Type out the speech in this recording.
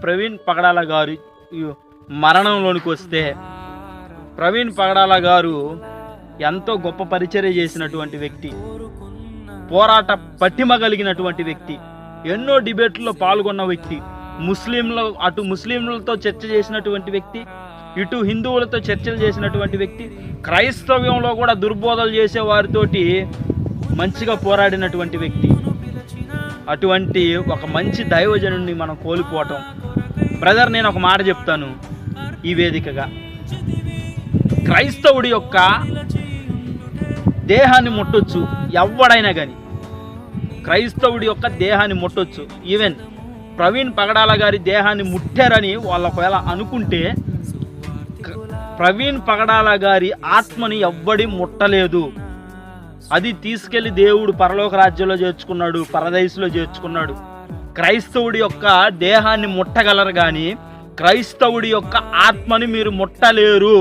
ప్రవీణ్ పగడాల గారు మరణంలోనికి వస్తే, ప్రవీణ్ పగడాల గారు ఎంతో గొప్ప పరిచర్య చేసినటువంటి వ్యక్తి, పోరాట పట్టిమ కలిగినటువంటి వ్యక్తి, ఎన్నో డిబేట్లో పాల్గొన్న వ్యక్తి, అటు ముస్లింలతో చర్చ చేసినటువంటి వ్యక్తి, ఇటు హిందువులతో చర్చలు చేసినటువంటి వ్యక్తి, క్రైస్తవ్యంలో కూడా దుర్బోధలు చేసే వారితోటి మంచిగా పోరాడినటువంటి వ్యక్తి. అటువంటి ఒక మంచి దైవజనుడిని మనం కోల్పోవటం. బ్రదర్, నేను ఒక మాట చెప్తాను ఈ వేదికగా. క్రైస్తవుడి యొక్క దేహాన్ని ముట్టొచ్చు ఎవడైనా కానీ, క్రైస్తవుడి యొక్క దేహాన్ని ముట్టొచ్చు. ఈవెన్ ప్రవీణ్ పగడాల గారి దేహాన్ని ముట్టారని వాళ్ళు ఒకవేళ అనుకుంటే, ప్రవీణ్ పగడాల గారి ఆత్మని ఎవ్వడి ముట్టలేదు. అది తీసుకెళ్లి దేవుడు పరలోక రాజ్యంలో చేర్చుకున్నాడు, పరదైసులో చేర్చుకున్నాడు. క్రైస్తవుడి యొక్క దేహాన్ని ముట్టగలరు కానీ క్రైస్తవుడి యొక్క ఆత్మని మీరు ముట్టలేరు.